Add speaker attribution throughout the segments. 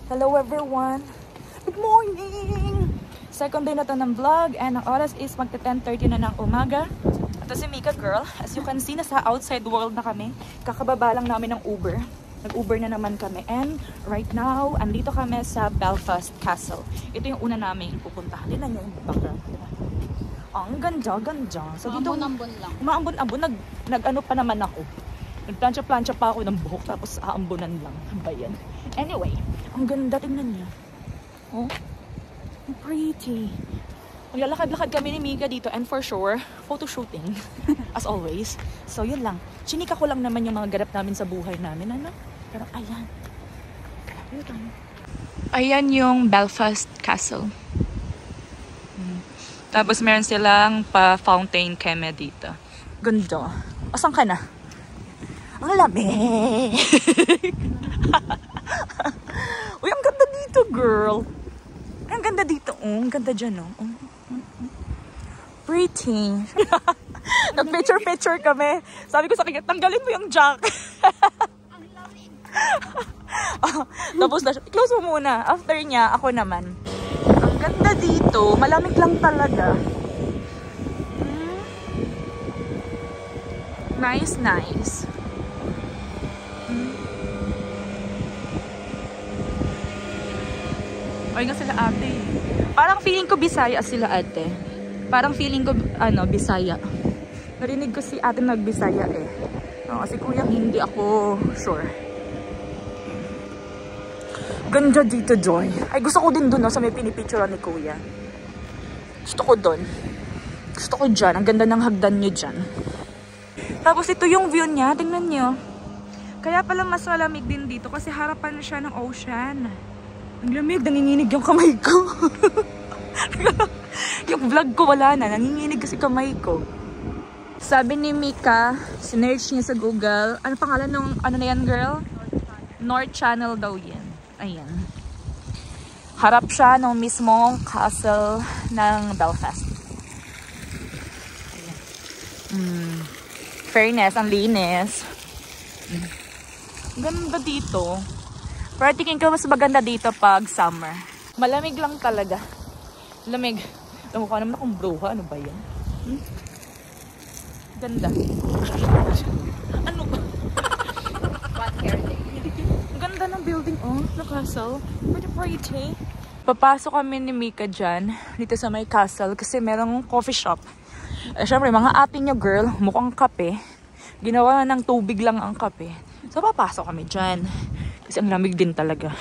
Speaker 1: Hello everyone! Good morning! Second day na to ng vlog and ang oras is magta 10:30 na ng umaga. Ito si Mika girl. As you can see, nasa outside world na kami. Kakababa lang namin ng Uber. Nag-Uber na naman kami. And right now, andito kami sa Belfast Castle. Ito yung una namin pupuntahan. Tignan nyo yung background. Ang ganda. So dito,
Speaker 2: Maambon lang.
Speaker 1: Maambon. Nag-ano pa naman ako. Nagplansya-plansya pa ako ng buhok tapos aambunan lang. Ba yan? Anyway, ang ganda. Tingnan niya. Oh, pretty. Maglalakad-lakad kami ni Mika dito and for sure, photo shooting. As always. So yun lang. Chinika ko lang naman yung mga ganap namin sa buhay namin. Ano? Pero ayan. Ayan yung Belfast Castle. Tapos meron silang pa-fountain keme dito. Ganda. Asan ka na? Ang lamig! Uy, ang ganda dito, girl. Ang ganda dito. Oh, ang ganda dyan, oh. Pretty. Nag-picture kami. Sabi ko sa kanya, tanggalin mo yung jack. Tapos na siya. Close mo muna. After niya, ako naman. Ang ganda dito. Malamig lang talaga. Nice. Ay nga sila ate. Parang feeling ko Bisaya sila ate. Parang feeling ko, Bisaya. Narinig ko si ate nag-Bisaya eh. No, si kuya hindi ako sure. Ganda dito, Joy. Ay, gusto ko din dun, no, sa may pinipicture ni kuya. Gusto ko dun. Gusto ko dyan. Ang ganda ng hagdan nyo dyan. Tapos ito yung view niya. Tingnan nyo. Kaya pala mas malamig din dito kasi harapan siya ng ocean. Ang lamig. Nanginginig yung kamay ko. Yung vlog ko wala na. Nanginginig kasi kamay ko. Sabi ni Mika, sinearch niya sa Google. Ano pangalan nung, ano na yan, girl? North Channel daw yan. Ayan. Harap siya ng mismong castle ng Belfast. Ayan. Fairness, ang linis. Ganda dito. Pero tingin ko mas maganda dito pag summer. Malamig lang talaga. Lamig. Mukha naman akong bruha. Ano ba yan? Ganda. Ano ba? Ang ganda ng building, oh. The castle. Pretty. Papasok kami ni Mika dyan. Dito sa may castle. Kasi merong coffee shop. Syempre, mga ate nyo, girl. Mukhang kape. Ginawa ng tubig lang ang kape. So, papasok kami dyan. Kasi ang lamig din talaga.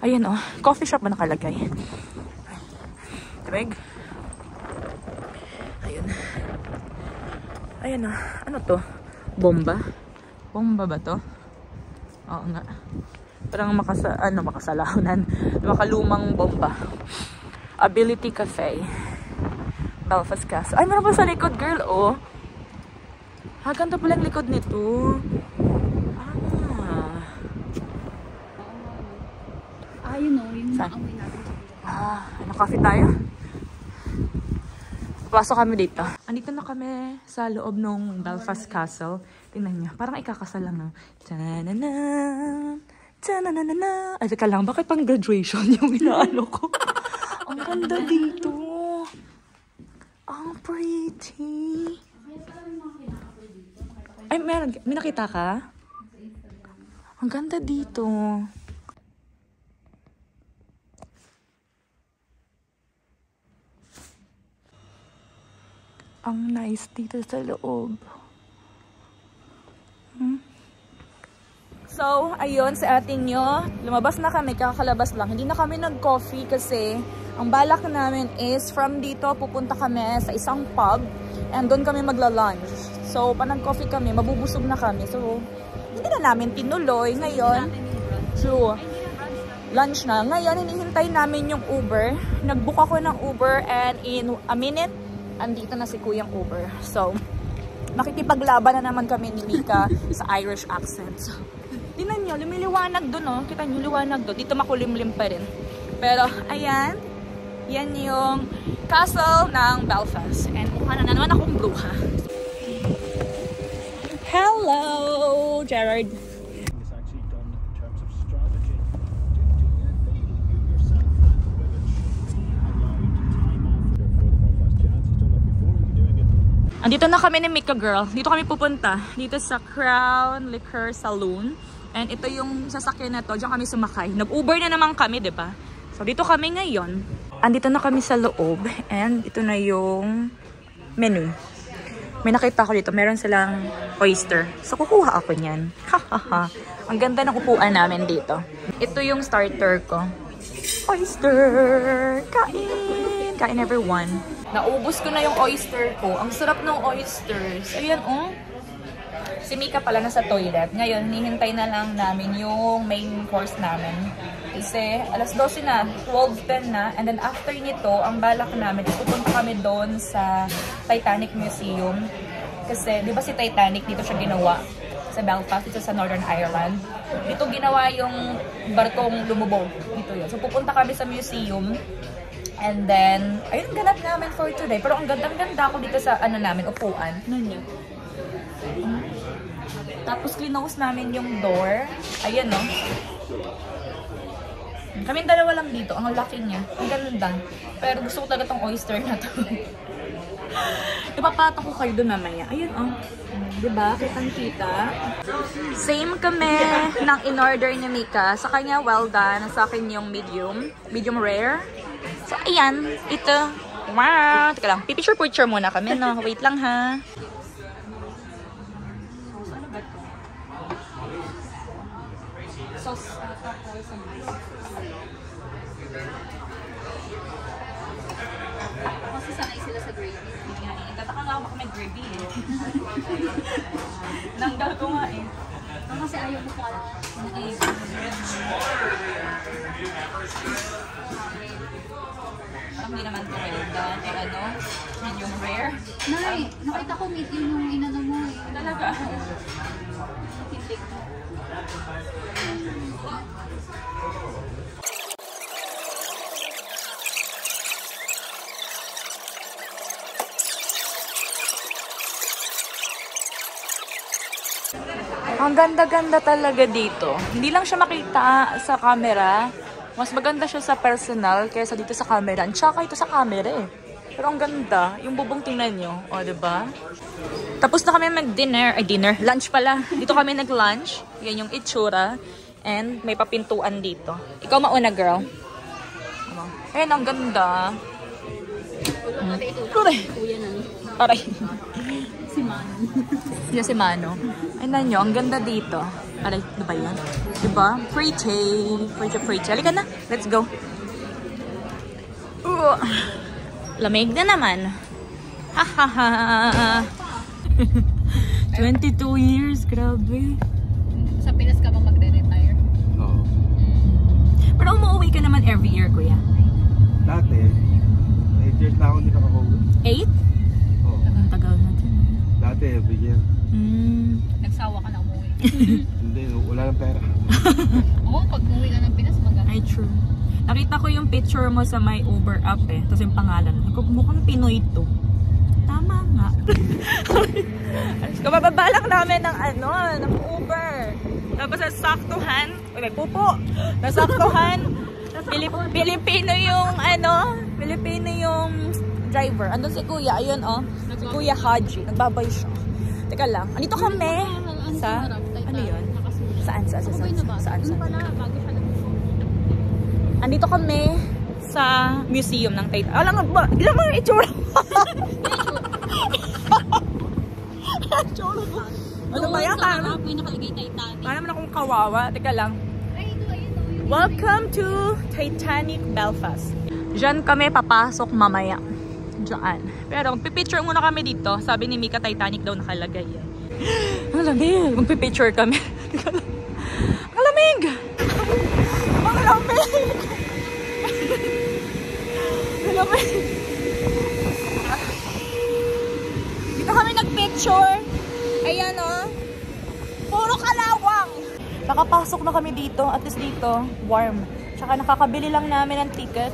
Speaker 1: Ayan, oh. Coffee shop ba nakalagay? Lamig. Ayan, oh. Ano to? Bomba? Bomba ba to? Oo nga. Parang makasalahunan. Makalumang bomba. Ability Cafe. Belfast Castle. Ay, meron pa sa likod, girl, oh. Ganda pala ang likod nito.
Speaker 2: Yun o, yung maamoy natin.
Speaker 1: Ano, coffee tayo? Pasok kami dito. Andito na kami sa loob ng Belfast Castle. Tingnan niyo, parang ikakasal lang na. Ta-na-na-na. Ay, teka lang, bakit pang graduation yung inaano ko? Ang ganda dito. Ang pretty. Ay, meron. May nakita ka? Ang ganda dito. Ang nice dito sa loob. So, ayun sa atin nyo. Lumabas na kami, kakalabas lang. Hindi na kami nag-coffee kasi ang balak namin is from dito pupunta kami sa isang pub and doon kami magla-lunch. So, pa nag-coffee kami, mabubusog na kami. So, hindi na namin tinuloy. Ngayon, true. Lunch na. Ngayon, hinihintay namin yung Uber. Nag-book ako ng Uber and in a minute, andito na si Kuyang Uber. So, makikipaglaban na naman kami ni Mika sa Irish accent. So, tingnan nyo, lumiliwanag doon, oh. Kita nyo, liwanag doon. Dito makulimlim pa rin. Pero, ayan. Yan yung castle ng Belfast. And mukha na naman akong bruha. Hello, Gerard.
Speaker 3: It's actually done in terms of strategy.
Speaker 1: Andito na kami ni Mika girl. Dito kami pupunta. Dito sa Crown Liquor Saloon. And ito yung sasakyan na to. Diyan kami sumakay. Nag-Uber na naman kami, diba? So dito kami ngayon. Andito na kami sa loob. And ito na yung menu. May nakita ko dito. Meron silang oyster. So kukuha ako niyan. Hahaha. Ang ganda ng upuan namin dito. Ito yung starter ko. Oyster! Kain! Kain everyone. Naubos ko na yung oyster ko. Ang sarap ng oysters. Ayan, oh. Si Mika pala nasa toilet. Ngayon, hinihintay na lang namin yung main course namin. Kasi, alas 12 na. 12:10 na. And then, after nito, ang balak namin, pupunta kami doon sa Titanic Museum. Kasi, di ba si Titanic, dito siya ginawa. Sa Belfast, dito sa Northern Ireland. Dito ginawa yung barkong lumubog. Dito yun. So, pupunta kami sa museum. And then, ayun, ganap namin for today. Pero ang ganda-ganda ako dito sa, ano namin, upuan. Ano niya? Tapos, clinose namin yung door. Ayan, no? Kaming dalawa lang dito. Ang laki niya. Ang ganda. Pero gusto ko talaga tong oyster na to. Ipapato ko kayo doon mamaya. Ayun, oh. Diba? Kitang-kita. Same kami ng in-order ni Mika. Sa kanya, well done. Sa akin yung medium. Medium rare. So, ayan. Ito. Wow! Teka lang. Pipicture-picture muna kami, no? Wait lang, ha? Ano ba ito? Sauce.
Speaker 2: Kasi sanay sila sa gravy.
Speaker 1: Tataka nga ako baka may gravy, eh. Nanggal ko nga, eh.
Speaker 2: Kasi ayaw mo pala ng egg.
Speaker 1: Hindi naman ko well done. Eh ano? Medium rare.
Speaker 2: Nay, nakita ko medium yung inano mo eh.
Speaker 1: Talaga?
Speaker 2: Tindig mo.
Speaker 1: Ang ganda-ganda talaga dito. Hindi lang siya makita sa camera. Mas maganda siya sa personal kaysa dito sa camera. Tsaka ito sa camera eh. Pero ang ganda. Yung bubong tingnan nyo. O, diba? Tapos na kami mag-dinner. Ay, dinner. Lunch pala. Dito kami nag-lunch. Yan yung itsura. And may papintuan dito. Ikaw mauna, girl. Ayun, ang ganda.
Speaker 2: Kuya na.
Speaker 1: Aray.
Speaker 2: Si Mano.
Speaker 1: Yan si Mano. Ayun nyo, ang ganda dito. Aray, diba yan? Diba? Pretty. Pretty. Halika na. Let's go. Lamig na naman. Ha ha ha. 22 years. Grabe.
Speaker 2: Sa Pinas ka ba magre-retire?
Speaker 3: Oo.
Speaker 1: Pero umuwi ka naman every year, kuya.
Speaker 3: Dati, 8 years na ako hindi nakaka-uwi.
Speaker 1: 8?
Speaker 3: Oo.
Speaker 1: Ang tagal natin.
Speaker 3: Dati, every year.
Speaker 2: Nagsawa ka na umuwi.
Speaker 3: Hindi, wala ng pera.
Speaker 2: Oo, pag umuwi ka ng Pinas maganda.
Speaker 1: Ay, true. Nakita ko yung picture mo sa my Uber app eh. Tapos yung pangalan. Mukhang Pinoy to. Tama nga. Kababalak namin ng ano, ng Uber. Tapos nasaktuhan. Uy, may pupo. Nasaktuhan. Pilipino yung ano. Pilipino yung driver. Andun si Kuya. Ayun oh. Si Kuya Haji. Nagbabay siya. Teka lang. Andito kami sa... Ano yun? Saan? Andito kami sa museum ng Titanic. Alam nga ba? Hindi naman yung itsura. Ano ba yan?
Speaker 2: May nakalagay Titanic.
Speaker 1: Parang naman akong kawawa. Teka lang. Welcome to Titanic Belfast. Diyan kami papasok mamaya. Diyan. Pero magpipicture muna kami dito. Sabi ni Mika, Titanic daw nakalagay. Ang lamig. Magpipicture kami. Ang lamig! Ang lamig! Ang lamig! Dito kami nagpicture. Ayan o. Puro kalawang. Nakapasok na kami dito. At least dito, warm. Tsaka nakakabili lang namin ng ticket.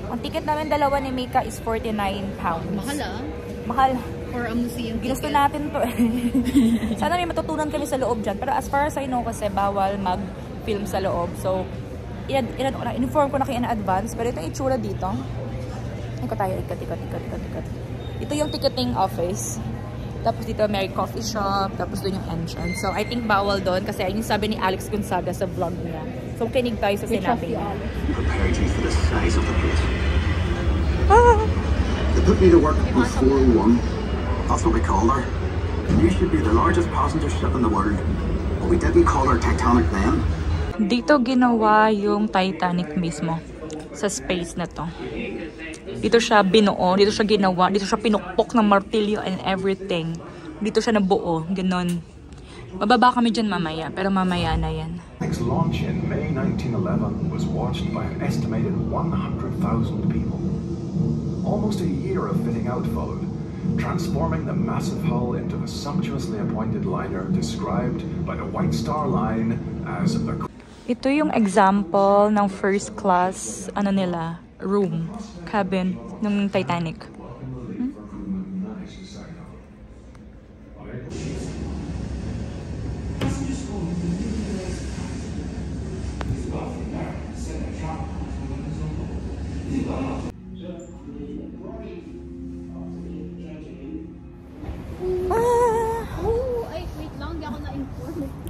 Speaker 1: Ang ticket namin dalawa ni Mika is 49 pounds.
Speaker 2: Mahal ah.
Speaker 1: Mahal.
Speaker 2: For a museum
Speaker 1: Ginusto
Speaker 2: ticket.
Speaker 1: natin to eh. Sana may matutunan kami sa loob dyan. Pero as far as I know kasi bawal mag-film sa loob. So, inform ko na kayo in advance. Pero ito yung itsura dito. Ikot tayo. Ikot. Ito yung ticketing office. Tapos dito may coffee shop. Tapos doon yung entrance. So I think bawal doon kasi ayun yung sabi ni Alex Gonzaga sa vlog niya. So kinig tayo sa sinabi niya.
Speaker 4: Prepared you for the size of the place. They put me to work on 401. That's what we called her. You should be the largest passenger ship in the world. But we didn't call her Titanic then.
Speaker 1: Dito ginawa yung Titanic mismo. Sa space na to. Dito siya binuo, dito siya ginawa, dito siya pinukpok ng martilyo and everything. Dito siya nabuo, ganon. Bababa kami dyan mamaya, pero mamaya na yan.
Speaker 5: Its launch in May 1911 was watched by an estimated 100,000 people. Almost a year of fitting out followed, transforming the massive hull into the sumptuously appointed liner described by the White Star Line as the...
Speaker 1: Ito yung example ng first class, ano nila, room, cabin, ng Titanic.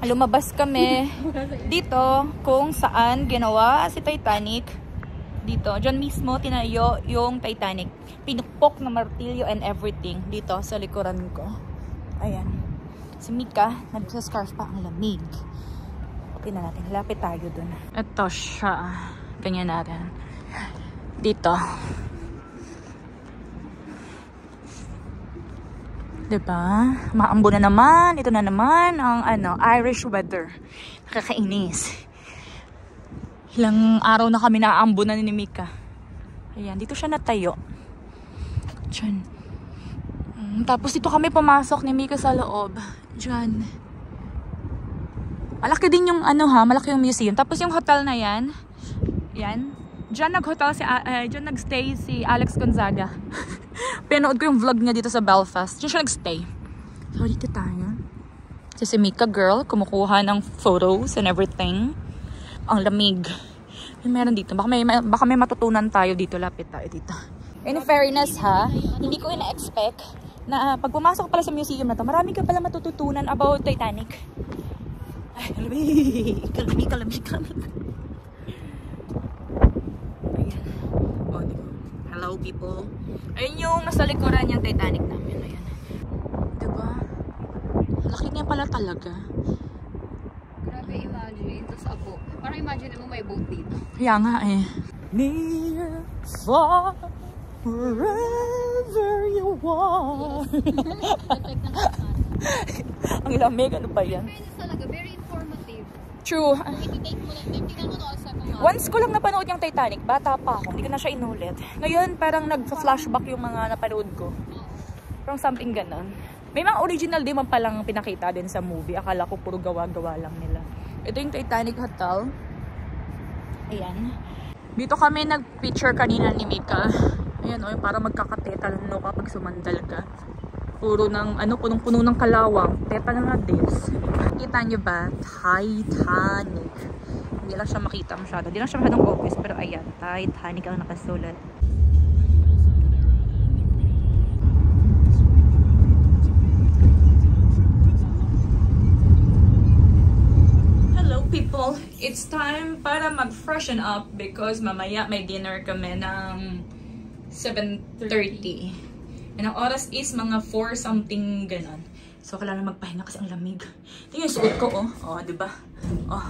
Speaker 1: Lumabas kami dito kung saan ginawa si Titanic. Dito, dyan mismo tinayo yung Titanic. Pinukpok na martilyo and everything dito sa likuran ko. Ayan. Si Mika, nagsascarf pa ang lamig. Tingnan natin, lapit tayo dun. Ito siya. Ganyan natin. Dito. Diba? Maambo na naman. Ito na naman ang Irish weather. Nakakainis. Ilang araw na kami naaambo na ni Mika. Ayan, dito siya natayo. Diyan. Tapos dito kami pumasok ni Mika sa loob. Diyan. Malaki din yung malaki yung museum. Tapos yung hotel na yan. Yan. Diyan nag-hotel diyan nag-stay si Alex Gonzaga. Pinanood ko yung vlog niya dito sa Belfast. Diyan siya nag-stay. So, dito tayo. Si Mika girl, kumukuha ng photos and everything. Ang lamig. Meron dito. Baka may matutunan tayo dito. Lapit tayo dito. In fairness ha, hindi ko ina-expect na pag pumasok pala sa museum na to, marami ka pala matututunan about Titanic. Ay, kalamig. Hello people. Ayun yung nasa likuran yung Titanic namin. Ayan. Diba? Laki niya pala talaga.
Speaker 2: Grabe imagine. Tapos ako. Parang imagine mo may boat dito.
Speaker 1: Kaya nga eh. Near, far, wherever you are. Ang lamig. Ano ba yan?
Speaker 2: Fairness talaga. Very informative.
Speaker 1: True.
Speaker 2: I-take mo lang. Tingnan mo na sa mga...
Speaker 1: Once ko lang napanood yung Titanic, bata pa ako, hindi ko na siya inulit. Ngayon, parang nag-flashback yung mga napanood ko. Parang something ganon. May mga original din man palang pinakita din sa movie. Akala ko puro gawa-gawa lang nila. Ito yung Titanic Hotel. Ayan. Dito kami nag-picture kanina ni Mika. Ayan o, para magkakatetalano kapag sumandal ka. Puro ng, punong-puno ng kalawang. Teta na nga this. Kita nyo ba? Titanic. Hindi lang siya makita masyado. Hindi lang siya masyadong focus. Pero ayan, Titanic ang nakasulat. Hello people! It's time para mag-freshen up because mamaya may dinner kami ng 7:30. And ang oras is mga 4 something ganon. So, kailangan magpahinga kasi ang lamig. Ito yung suot ko, oh. Oh, diba? Oh.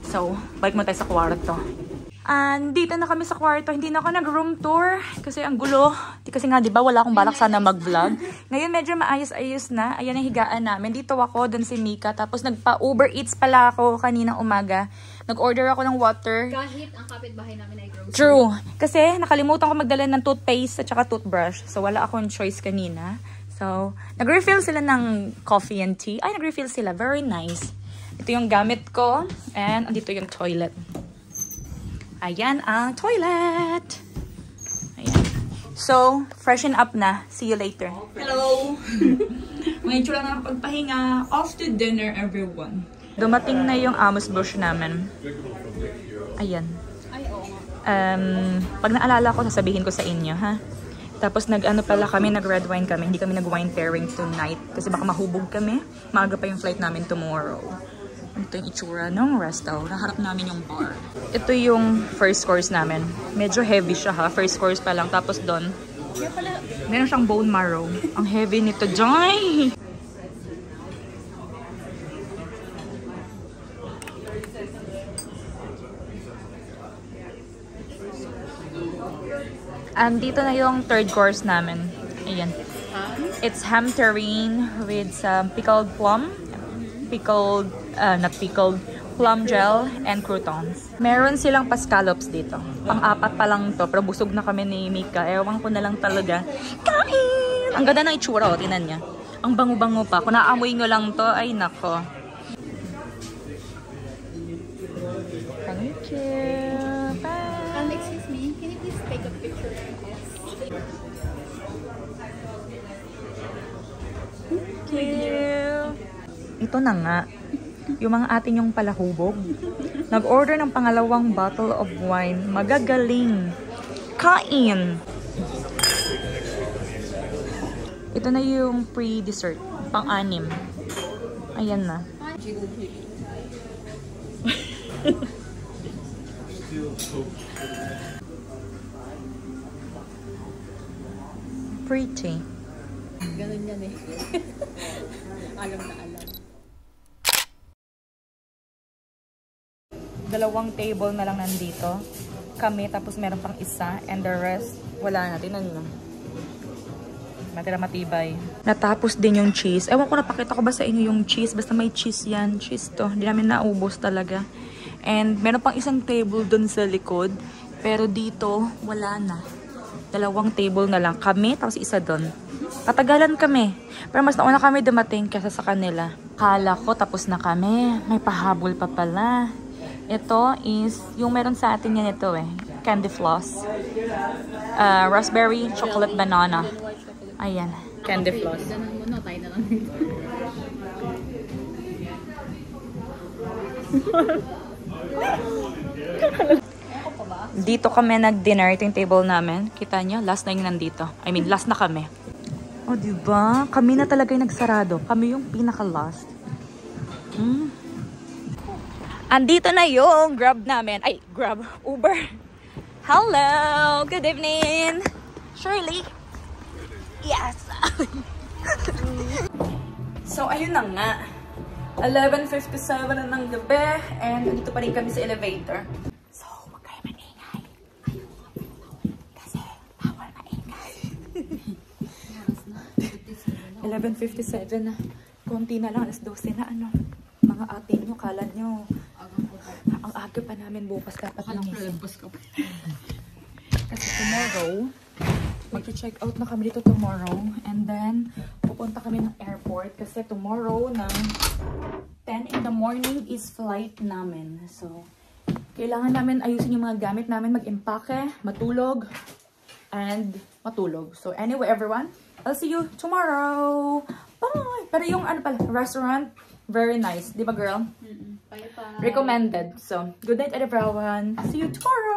Speaker 1: So, balik mo tayo sa kwarto. Dito na kami sa kwarto. Hindi na ako nag-room tour kasi ang gulo. Kasi nga, diba, wala akong balak sana mag-vlog. Ngayon, medyo maayos-ayos na. Ayan ang higaan namin. Dito ako, dun si Mika. Tapos, nagpa-Uber Eats pala ako kaninang umaga. Nag-order ako ng water.
Speaker 2: Kahit ang kapitbahay namin ay grocery.
Speaker 1: True. Kasi, nakalimutan ko magdala ng toothpaste at saka toothbrush. So, wala akong choice kanina. So, nag-refill sila ng coffee and tea. Ay, nag-refill sila. Very nice. Ito yung gamit ko. And, andito yung toilet. Ayan ang toilet. Ayan. So, freshen up na. See you later. Hello! Ngayon lang na nakapagpahinga. Off to dinner, everyone. Dumating na yung Amos Bush namin. Ayan.
Speaker 2: Ay, oo.
Speaker 1: Pag naalala ko, sasabihin ko sa inyo, ha? Tapos nag-ano pala kami, nag-red wine kami. Hindi kami nag-wine pairing tonight. Kasi baka mahubog kami. Maaga pa yung flight namin tomorrow. Ito yung itsura ng resto. Naharap namin yung bar. Ito yung first course namin. Medyo heavy siya ha. First course pa lang. Tapos doon, meron siyang bone marrow. Ang heavy nito. Joy! Dito na yung third course namin. Ayan. It's ham terrine with some pickled plum. Not pickled, plum gel and croutons. Meron silang pascallops dito. Pang-apat pa lang to. Pero busog na kami ni Mika. Ewan ko na lang talaga. Kain! Ang ganda ng itsura, oh. Tingnan niya. Ang bango-bango pa. Kung naamoy nyo lang to, ay nako. Thank you. Bye!
Speaker 2: Excuse me, can you please take a picture of this?
Speaker 1: Thank you. Ito na nga. Yung mga atin yung palahubog. Nag-order ng pangalawang bottle of wine. Magagaling. Kain! Ito na yung pre-dessert. Pang-anim. Ayan na. Pretty.
Speaker 2: Ganun yan eh. Alam na alam.
Speaker 1: Dalawang table na lang nandito. Kami, tapos meron pang isa. And the rest, wala na. Tinan nyo. Matira matibay. Natapos din yung cheese. Ewan ko, napakita ko ba sa inyo yung cheese? Basta may cheese yan. Cheese to. Hindi namin naubos talaga. And meron pang isang table dun sa likod. Pero dito, wala na. Dalawang table na lang. Kami, tapos isa dun. Katagalan kami. Pero mas nauna kami dumating kaysa sa kanila. Kala ko, tapos na kami. May pahabol pa pala. Ito is, yung meron sa atin yan ito eh. Candy floss. Raspberry, chocolate, banana. Ayan. Candy floss.
Speaker 2: Ganun mo na, tayo na lang dito.
Speaker 1: Dito kami nag-dinner. Ito yung table namin. Kita nyo? Last na yung nandito. I mean, last na kami. O, oh, diba? Kami na talaga yung nagsarado. Kami yung pinaka-last. Andito na yung Grab namin. Ay, Grab. Uber. Hello! Good evening! Shirley? Yes! So, ayun na nga. 11:57 na ng gabi. And dito pa rin kami sa elevator. So, huwag kayo maingay. Kasi, bawal maingay. 11:57 na. Konti na lang. Alas 12 na ano. Mga atin nyo, kala nyo. Ang aga pa namin bukas dapat namin. Kasi tomorrow, mag-check out na kami dito tomorrow. And then, pupunta kami ng airport. Kasi tomorrow ng 10 in the morning is flight namin. So, kailangan namin ayusin yung mga gamit namin. Mag-impake, matulog, and matulog. So, anyway, everyone, I'll see you tomorrow. Bye! Pero yung ano pala, restaurant, very nice. Di ba, girl?
Speaker 2: Bye-bye.
Speaker 1: Recommended. So, good night, everyone. See you tomorrow.